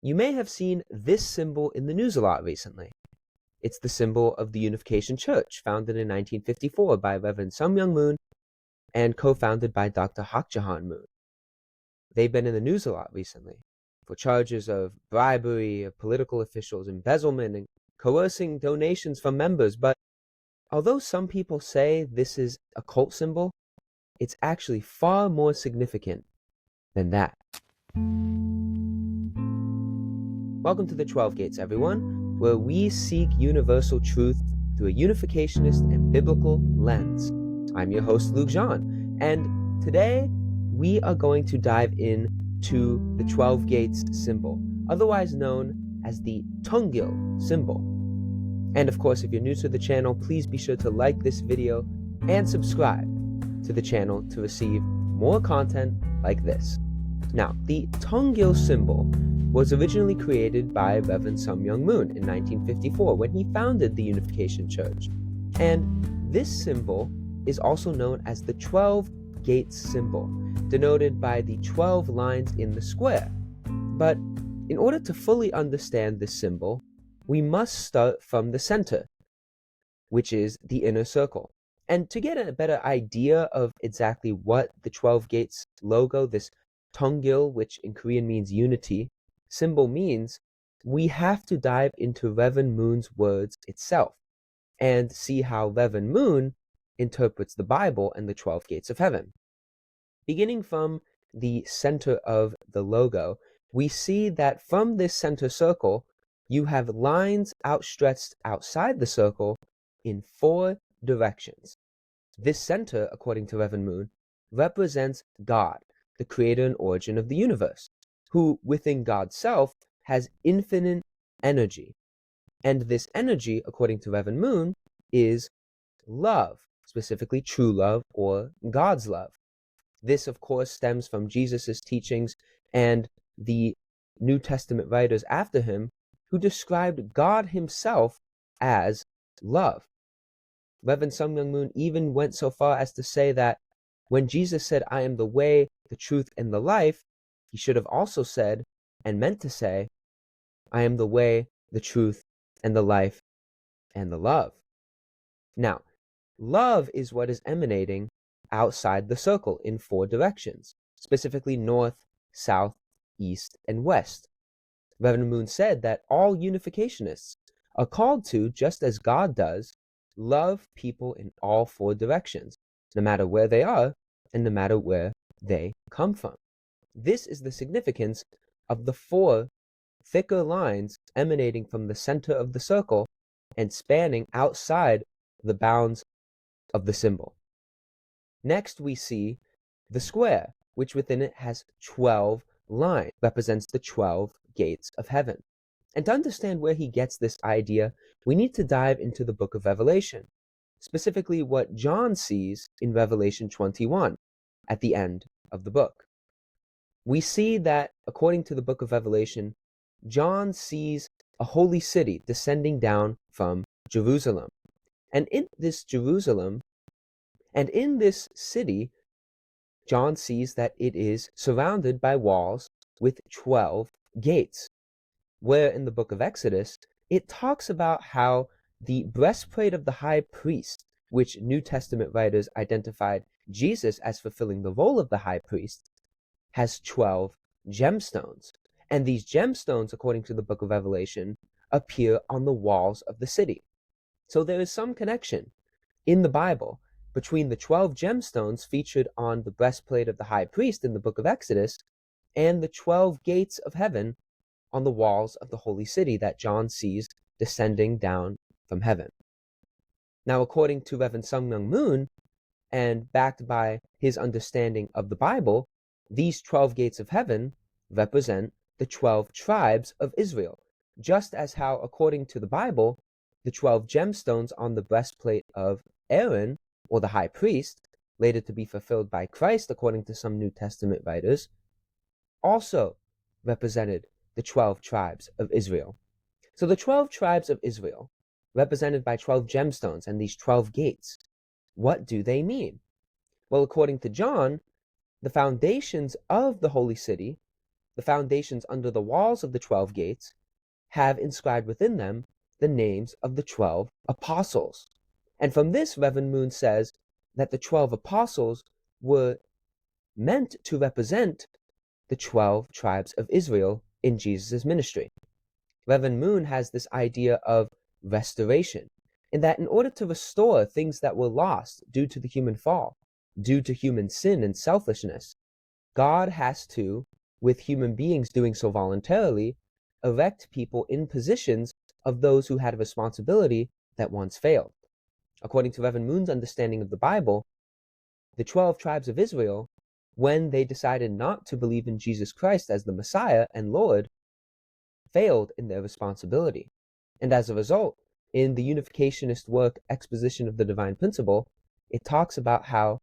You may have seen this symbol in the news a lot recently. It's the symbol of the Unification Church, founded in 1954 by Reverend Sum Young Moon and co-founded by Dr. Hak Jahan Moon. They've been in the news a lot recently for charges of bribery of political officials, embezzlement, and coercing donations from members. But although some people say this is a cult symbol, it's actually far more significant than that. Welcome to the 12 Gates, everyone, where we seek universal truth through a unificationist and biblical lens. I'm your host, Luke Jean, and today we are going to dive into the 12 Gates symbol, otherwise known as the Tungil symbol. And of course, if you're new to the channel, please be sure to like this video and subscribe to the channel to receive more content like this. Now, the Tungil symbol was originally created by Reverend Sum Young Moon in 1954 when he founded the Unification Church. And this symbol is also known as the 12 Gates symbol, denoted by the 12 lines in the square. But in order to fully understand this symbol, we must start from the center, which is the inner circle. And to get a better idea of exactly what the 12 Gates logo, this Tungil, which in Korean means unity, symbol means, we have to dive into Reverend Moon's words itself and see how Reverend Moon interprets the Bible and the 12 Gates of Heaven. Beginning from the center of the logo, we see that from this center circle, you have lines outstretched outside the circle in 4 directions. This center, according to Reverend Moon, represents God, the creator and origin of the universe, who within God's self has infinite energy. And this energy, according to Reverend Moon, is love, specifically true love or God's love. This, of course, stems from Jesus' teachings and the New Testament writers after him who described God himself as love. Reverend Sum Young Moon even went so far as to say that when Jesus said, "I am the way, the truth, and the life," he should have also said and meant to say, "I am the way, the truth, and the life, and the love." Now, love is what is emanating outside the circle in 4 directions, specifically north, south, east, and west. Reverend Moon said that all unificationists are called to, just as God does, love people in all 4 directions, no matter where they are and no matter where they come from. This is the significance of the 4 thicker lines emanating from the center of the circle and spanning outside the bounds of the symbol. Next, we see the square, which within it has 12 lines, represents the 12 gates of heaven. And to understand where he gets this idea, we need to dive into the book of Revelation, specifically what John sees in Revelation 21 at the end of the book. We see that, according to the book of Revelation, John sees a holy city descending down from Jerusalem. And in this city, John sees that it is surrounded by walls with 12 gates, where in the book of Exodus, it talks about how the breastplate of the high priest, which New Testament writers identified Jesus as fulfilling the role of the high priest, has 12 gemstones. And these gemstones, according to the book of Revelation, appear on the walls of the city. So there is some connection in the Bible between the 12 gemstones featured on the breastplate of the high priest in the book of Exodus and the 12 gates of heaven on the walls of the holy city that John sees descending down from heaven. Now, according to Reverend Sum Young Moon, and backed by his understanding of the Bible, these 12 gates of heaven represent the 12 tribes of Israel, just as how, according to the Bible, the 12 gemstones on the breastplate of Aaron, or the high priest, later to be fulfilled by Christ, according to some New Testament writers, also represented the 12 tribes of Israel. So the 12 tribes of Israel, represented by 12 gemstones and these 12 gates, what do they mean? Well, according to John, the foundations of the holy city, the foundations under the walls of the 12 gates have inscribed within them the names of the 12 apostles. And from this, Reverend Moon says that the 12 apostles were meant to represent the 12 tribes of Israel in Jesus' ministry. Reverend Moon has this idea of restoration, in that in order to restore things that were lost due to the human fall, due to human sin and selfishness, God has to, with human beings doing so voluntarily, erect people in positions of those who had a responsibility that once failed. According to Reverend Moon's understanding of the Bible, the 12 tribes of Israel, when they decided not to believe in Jesus Christ as the Messiah and Lord, failed in their responsibility. And as a result, in the Unificationist work, Exposition of the Divine Principle, it talks about how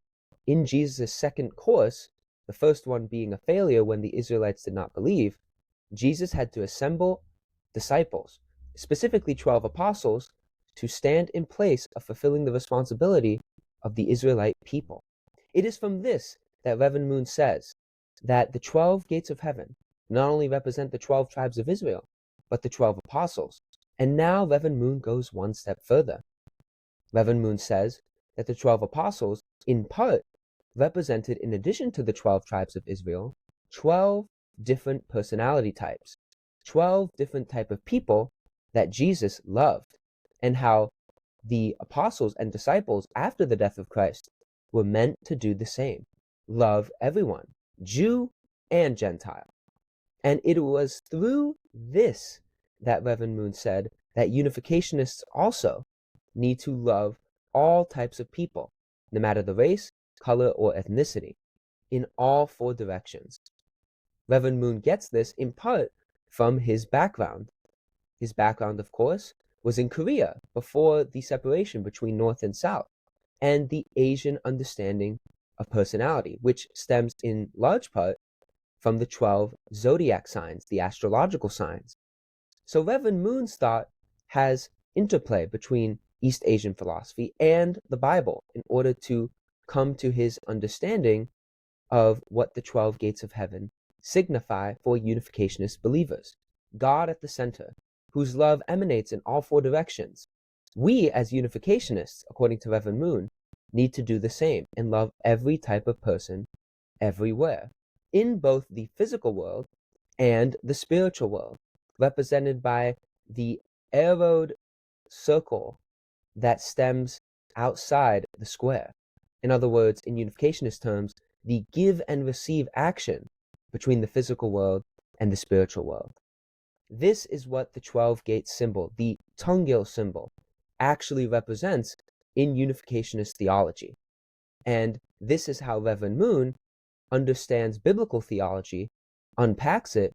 in Jesus' second course, the first one being a failure when the Israelites did not believe, Jesus had to assemble disciples, specifically 12 apostles, to stand in place of fulfilling the responsibility of the Israelite people. It is from this that Reverend Moon says that the 12 gates of heaven not only represent the 12 tribes of Israel, but the 12 apostles. And now Reverend Moon goes one step further. Reverend Moon says that the 12 apostles, in part, represented, in addition to the 12 tribes of Israel, 12 different personality types, 12 different type of people that Jesus loved, and how the apostles and disciples after the death of Christ were meant to do the same, love everyone, Jew and Gentile. And it was through this that Reverend Moon said that Unificationists also need to love all types of people, no matter the race, color, or ethnicity, in all 4 directions. Reverend Moon gets this in part from his background. His background, of course, was in Korea before the separation between North and South, and the Asian understanding of personality, which stems in large part from the 12 zodiac signs, the astrological signs. So Reverend Moon's thought has interplay between East Asian philosophy and the Bible in order to come to his understanding of what the 12 gates of heaven signify for Unificationist believers. God at the center, whose love emanates in all 4 directions. We, as Unificationists, according to Reverend Moon, need to do the same and love every type of person everywhere, in both the physical world and the spiritual world, represented by the arrowed circle that stems outside the square. In other words, in Unificationist terms, the give and receive action between the physical world and the spiritual world. This is what the 12 gate symbol, the Tungil symbol, actually represents in Unificationist theology. And this is how Reverend Moon understands biblical theology, unpacks it,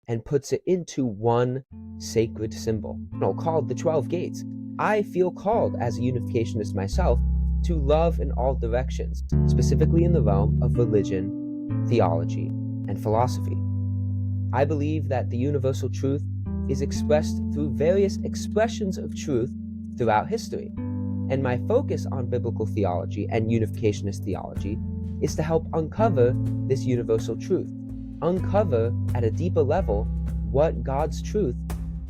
and puts it into one sacred symbol, called the 12 gates. I feel called as a Unificationist myself to love in all directions, specifically in the realm of religion, theology, and philosophy. I believe that the universal truth is expressed through various expressions of truth throughout history. And my focus on biblical theology and Unificationist theology is to help uncover this universal truth, uncover at a deeper level what God's truth,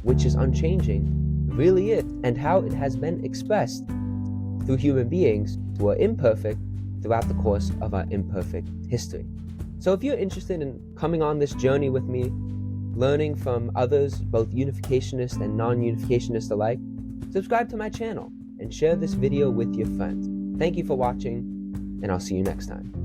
which is unchanging, really is, and how it has been expressed through human beings who are imperfect throughout the course of our imperfect history. So if you're interested in coming on this journey with me, learning from others, both Unificationist and non-Unificationist alike, subscribe to my channel and share this video with your friends. Thank you for watching, and I'll see you next time.